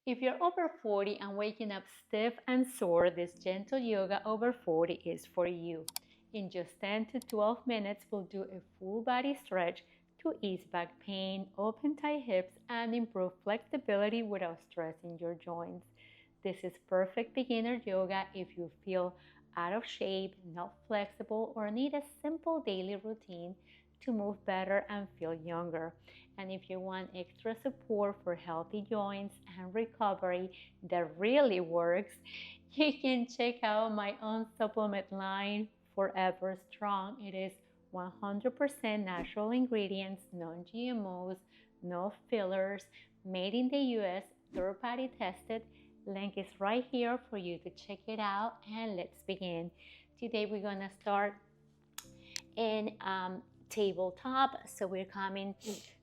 If you're over 40 and waking up stiff and sore, this gentle yoga over 40 is for you. In just 10 to 12 minutes, we'll do a full body stretch to ease back pain, open tight hips, and improve flexibility without stressing your joints. This is perfect beginner yoga if you feel out of shape, not flexible, or need a simple daily routine to move better and feel younger. And if you want extra support for healthy joints and recovery that really works, you can check out my own supplement line, Forever Strong. It is 100% natural ingredients, non-GMOs, no fillers, made in the US, third-party tested. Link is right here for you to check it out, and let's begin. Today we're gonna start in tabletop. So we're coming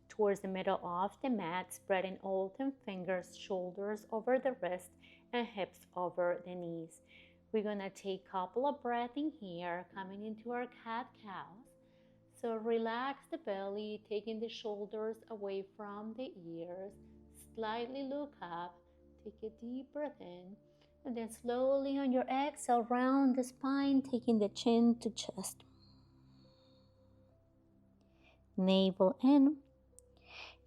towards the middle of the mat, spreading all 10 fingers, shoulders over the wrist and hips over the knees. We're gonna take a couple of breaths in here, coming into our cat-cows. So relax the belly, taking the shoulders away from the ears. Slightly look up, take a deep breath in, and then slowly on your exhale, round the spine, taking the chin to chest. Navel in.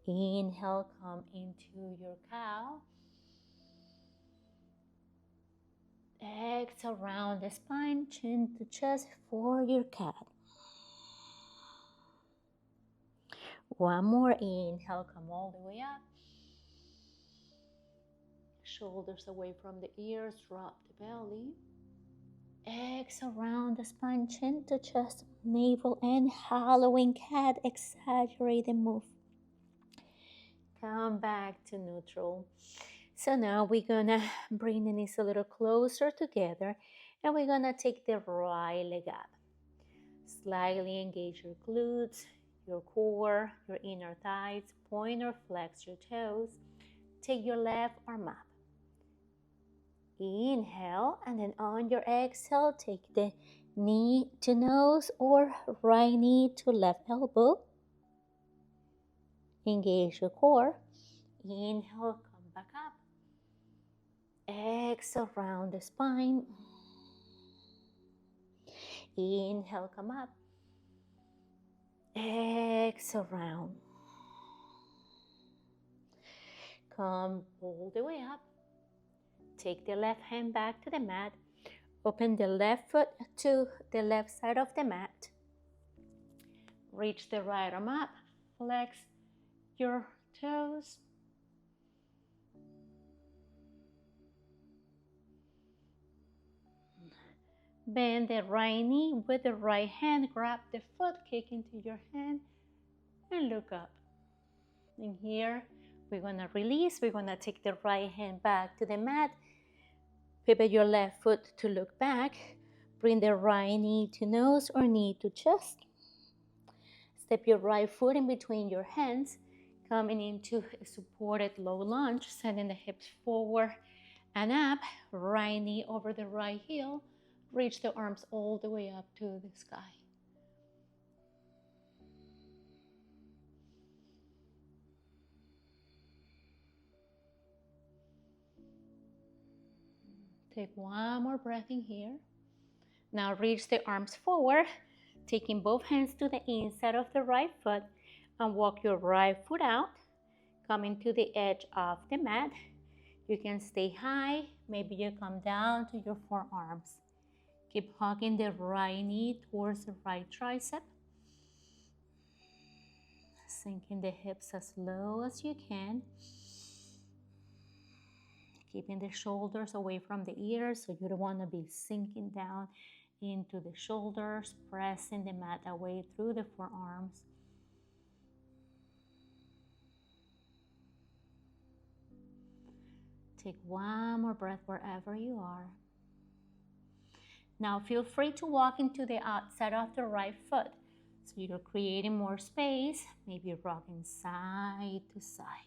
Inhale, come into your cow. Exhale, round the spine, chin to chest for your cat. One more. Inhale, come all the way up. Shoulders away from the ears, drop the belly. Exhale, round the spine, chin to chest, navel in, hollowing cat, exaggerate the move. Come back to neutral. So now we're gonna bring the knees a little closer together and we're gonna take the right leg up. Slightly engage your glutes, your core, your inner thighs, point or flex your toes. Take your left arm up. Inhale, and then on your exhale, take the knee to nose or right knee to left elbow. Engage your core. Inhale, come back up. Exhale, round the spine. Inhale, come up. Exhale, round. Come all the way up. Take the left hand back to the mat. Open the left foot to the left side of the mat. Reach the right arm up. Flex your toes. Bend the right knee with the right hand. Grab the foot, kick into your hand, and look up. And here, we're gonna release. We're gonna take the right hand back to the mat. Pivot your left foot to look back. Bring the right knee to nose or knee to chest. Step your right foot in between your hands, coming into a supported low lunge, sending the hips forward and up. Right knee over the right heel. Reach the arms all the way up to the sky. Take one more breath in here. Now reach the arms forward, taking both hands to the inside of the right foot and walk your right foot out, coming to the edge of the mat. You can stay high, maybe you come down to your forearms. Keep hugging the right knee towards the right tricep. Sinking the hips as low as you can. Keeping the shoulders away from the ears, so you don't want to be sinking down into the shoulders, pressing the mat away through the forearms. Take one more breath wherever you are. Now feel free to walk into the outside of the right foot. So you're creating more space, maybe rocking side to side.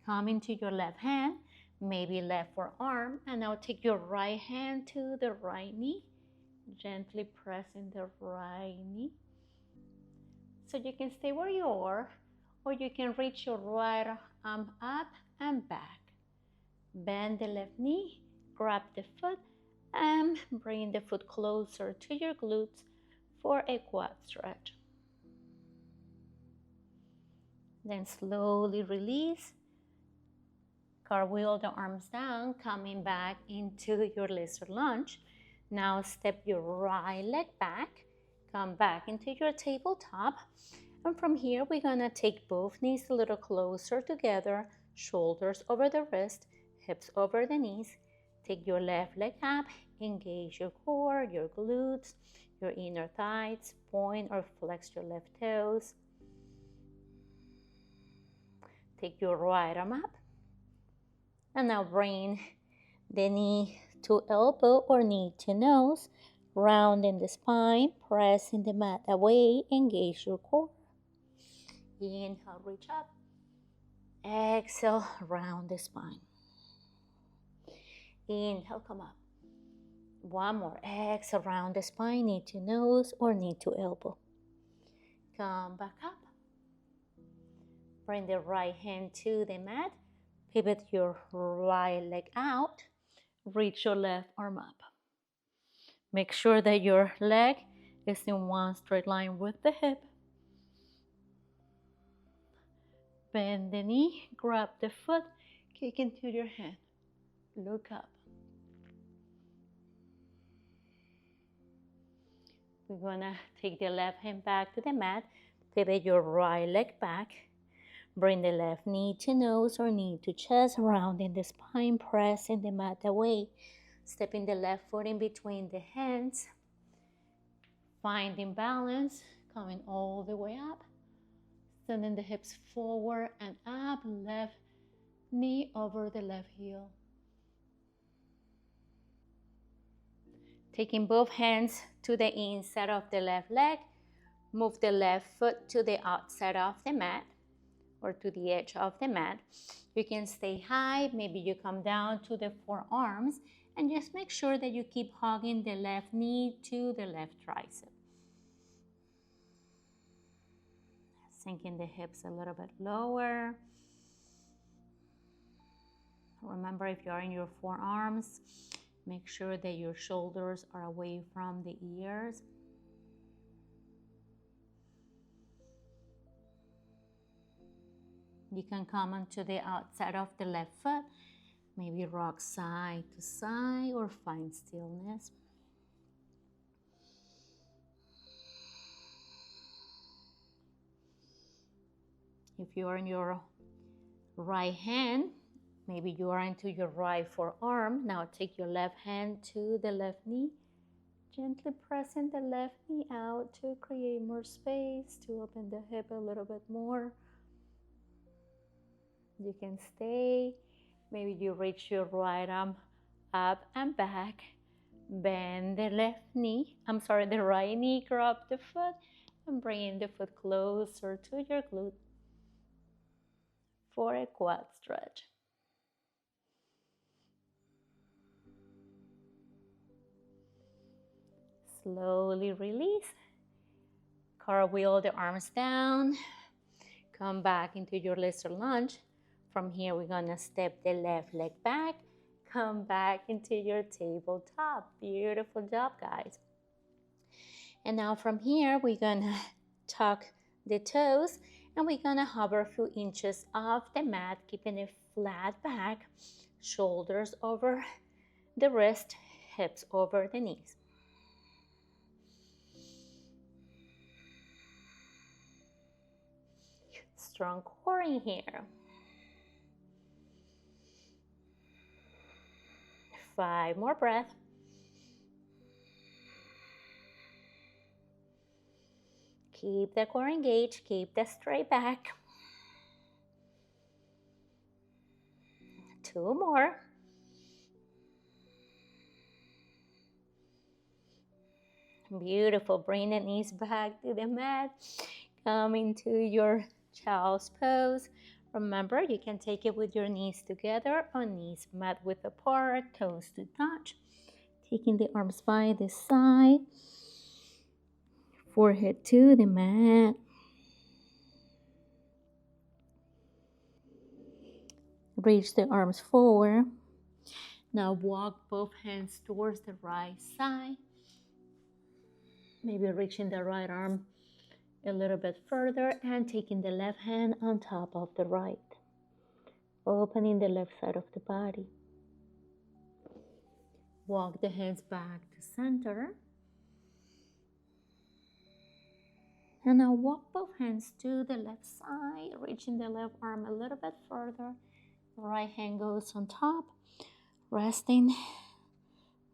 Come into your left hand, maybe left forearm, and now take your right hand to the right knee. Gently pressing the right knee. So you can stay where you are, or you can reach your right arm up and back. Bend the left knee, grab the foot, and bring the foot closer to your glutes for a quad stretch. Then slowly release. Cartwheel the arms down, coming back into your lizard lunge. Now step your right leg back, come back into your tabletop. And from here, we're gonna take both knees a little closer together, shoulders over the wrist, hips over the knees. Take your left leg up, engage your core, your glutes, your inner thighs, point or flex your left toes. Take your right arm up. And now bring the knee to elbow or knee to nose, rounding the spine, pressing the mat away, engage your core. Inhale, reach up. Exhale, round the spine. Inhale, come up. One more. Exhale, round the spine, knee to nose or knee to elbow. Come back up. Bring the right hand to the mat. Pivot your right leg out. Reach your left arm up. Make sure that your leg is in one straight line with the hip. Bend the knee, grab the foot, kick into your hand. Look up. We're gonna take the left hand back to the mat. Pivot your right leg back. Bring the left knee to nose or knee to chest, rounding the spine, pressing the mat away. Stepping the left foot in between the hands. Finding balance, coming all the way up. Sending the hips forward and up, left knee over the left heel. Taking both hands to the inside of the left leg, move the left foot to the outside of the mat or to the edge of the mat. You can stay high, maybe you come down to the forearms, and just make sure that you keep hugging the left knee to the left tricep. Sinking the hips a little bit lower. Remember, if you're in your forearms, make sure that your shoulders are away from the ears. You can come onto the outside of the left foot, maybe rock side to side or find stillness. If you are in your right hand, maybe you are into your right forearm. Now take your left hand to the left knee, gently pressing the left knee out to create more space, to open the hip a little bit more. You can stay. Maybe you reach your right arm up and back. Bend the the right knee, grab the foot, and bring the foot closer to your glute for a quad stretch. Slowly release. Cartwheel the arms down. Come back into your lizard lunge. From here, we're gonna step the left leg back. Come back into your tabletop. Beautiful job, guys. And now from here, we're gonna tuck the toes and we're gonna hover a few inches off the mat, keeping a flat back, shoulders over the wrist, hips over the knees. Strong core in here. 5 more breaths. Keep the core engaged, keep the straight back. 2 more. Beautiful. Bring the knees back to the mat. Come into your child's pose. Remember, you can take it with your knees together or knees mat width apart, toes to touch. Taking the arms by the side. Forehead to the mat. Reach the arms forward. Now walk both hands towards the right side. Maybe reaching the right arm a little bit further and taking the left hand on top of the right. Opening the left side of the body. Walk the hands back to center. And now walk both hands to the left side, reaching the left arm a little bit further. Right hand goes on top, resting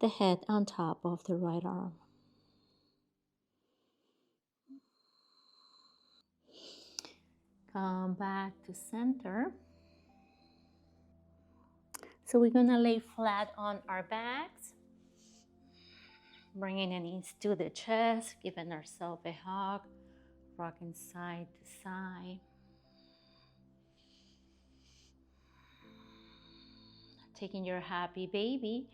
the head on top of the right arm. Come back to center. So we're gonna lay flat on our backs, bringing the knees to the chest, giving ourselves a hug, rocking side to side. Taking your happy baby,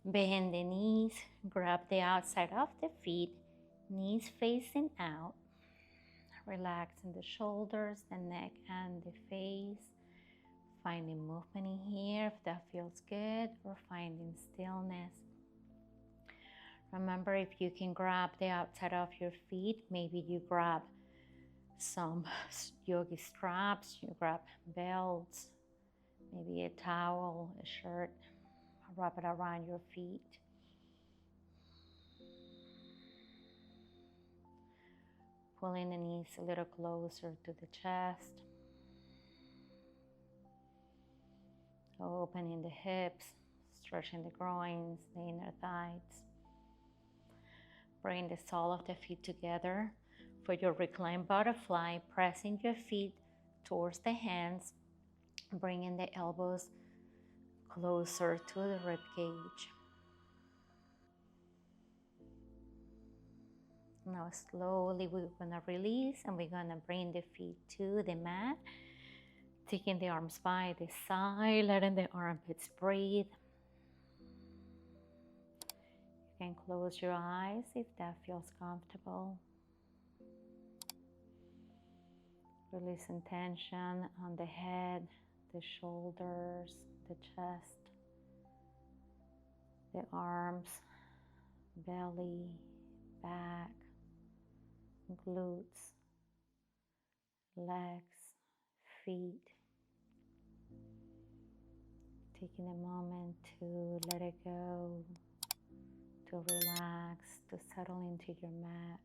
bend the knees, grab the outside of the feet, knees facing out. Relaxing the shoulders, the neck, and the face. Finding movement in here if that feels good, or finding stillness. Remember, if you can grab the outside of your feet, maybe you grab some yogi straps, you grab belts, maybe a towel, a shirt, wrap it around your feet. Pulling the knees a little closer to the chest. Opening the hips, stretching the groins, the inner thighs. Bring the sole of the feet together for your reclined butterfly, pressing your feet towards the hands, bringing the elbows closer to the rib cage. Now slowly we're gonna release and we're gonna bring the feet to the mat, taking the arms by the side, letting the armpits breathe. You can close your eyes if that feels comfortable. Releasing tension on the head, the shoulders, the chest, the arms, belly, back, glutes, legs, feet. Taking a moment to let it go, to relax, to settle into your mat.